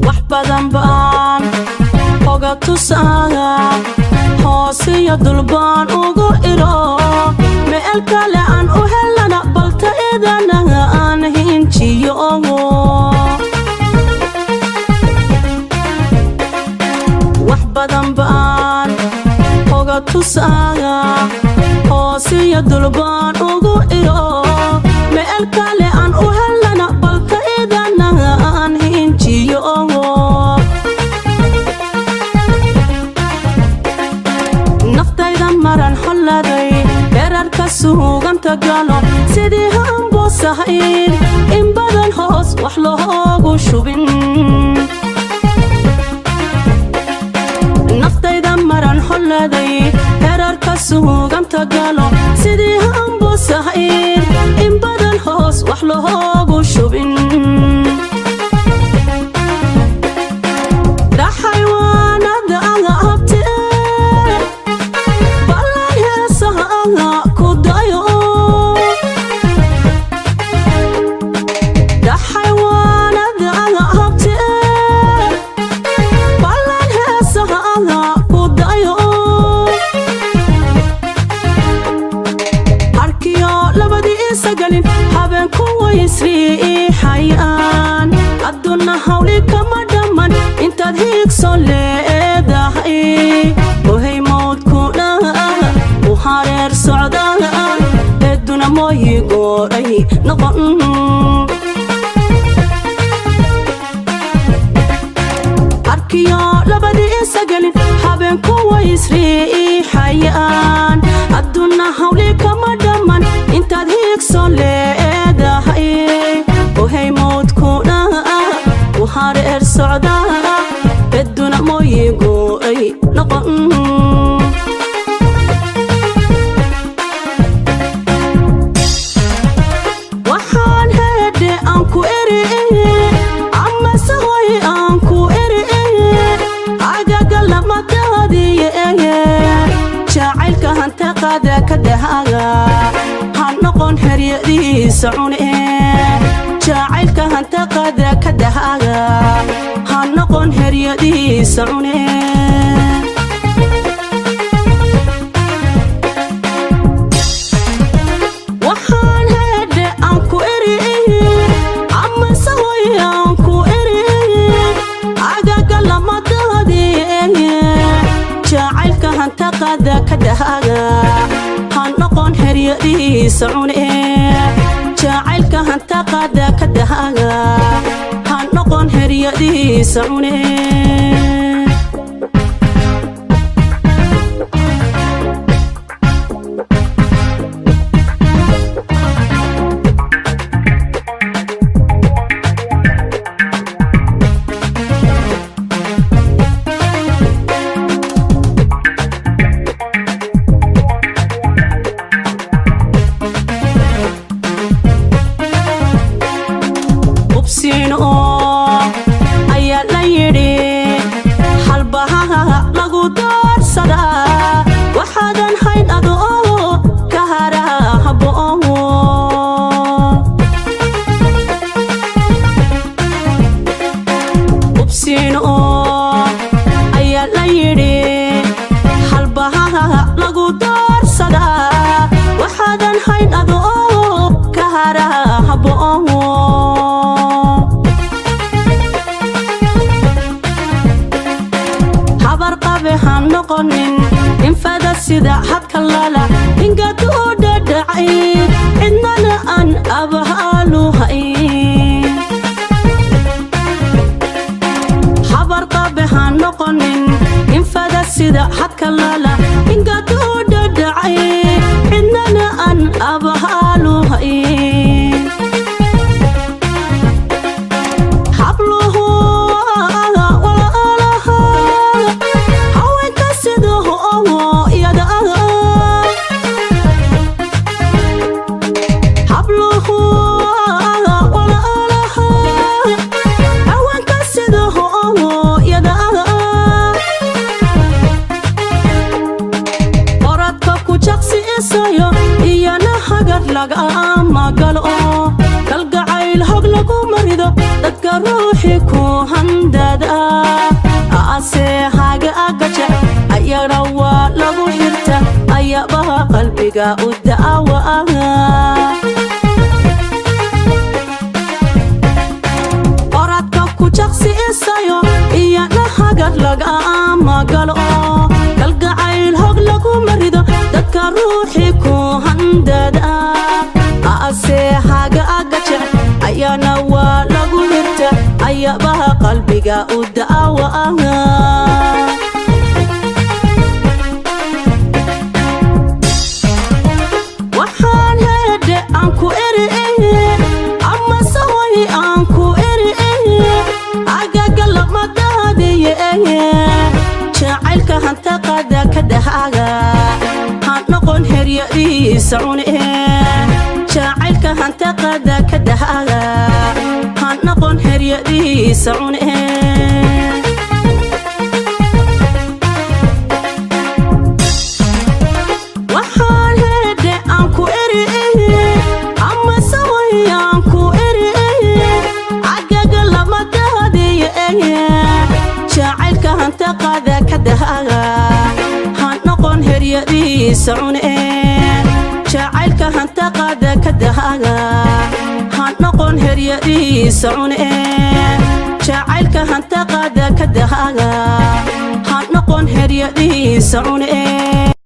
وحبادن بان oga tusaaga hoosiya dulbaan ugu iro meel kale aan u helana balta idanaga aan hinjiyo wax badan baan oga tusaaga hoosiya dulbaan ugu iro meel kale aan u helana balta idanaga aan hinjiyo maran holaday dherarka suuganta galo sidii hambosahayn in badan hoos wax loogu shubin naftayda maran holaday dherarka suuganta galo sidii hambosahayn in badan hoos wax loogu shubin aduna hawli kama dhaman intaad hiigso leedahay ohay mawdkuna u hareer socdaa eduna mooyigooray noqon arkiyo labadii isagelin habeenku way isriixayaan aduna hawli kama dhaman intaad hiigso leedahay ohay mawdkuna u hareer socdaa eduna mooyigooray noqon waxaan hedhe aan ku eri ama sahoy aan ku eri agaga lamadaadiye jacaylka hanta qaada ka dahaga ha noqon heryadiisa cune jacaylka hanta qaada ka dahaga ha noqon heryadiisa cune waxaan hedhe aan ku eri ama sahoy aan ku eri agaga lamadaadiye jacaylka hanta qaada ka dahaga ha noqon heryadiisa cune jacaylka hanta qaada ka dahaga ha noqon heryadiisa cune ayaa la yidhi halbaha lagu doorsadaa waxaadan hayn adoo ka hara haboowo ubsiino ayaa la yidhi halbaha lagu doorsadaa waxaadan hayn adoo ka hara haboowo han noqonin infada sida hadka lala ingadu dhadhacay cidnana aan abahaalu hayn habar qabe han noqonin infada sida hadka lala ingadu dhadhacay cidnana aan abahaalu hayn habluhu habluhu روحي كو هندادا أسي حاجة أقجع أيا روا لغو حرتا أيا بها قلبك والدعوة أردك كو شخصي إسايو إيا نحاقر لغا ما قالو كالقعيل هوق لغو مريدو دك روحي كو هندادا أسي حاجة أقجع أيا نوا لغو حرتا أيا بها قلبك والدعوة وحان هدي أنكو إرئي أما سوي أنكو إرئي أقاق لما دادي شاعلك هانتا قادا كدهاغا هانقون هريا ريسعوني شاعلك هانتا قادا كدهاغا هانقون هريا ريسعوني وحان هدي أنكو إرئي أما سوي أنكو إرئي أقاق لما دادي شاعلك هانتا قادا كدهاغا هانقون هريا ريسعوني شاعلك هانتا قادا كدهاغا هانقون هريا ريسعوني شاعلك هانتا قادا كدهاغا هانقون هريا ريسعوني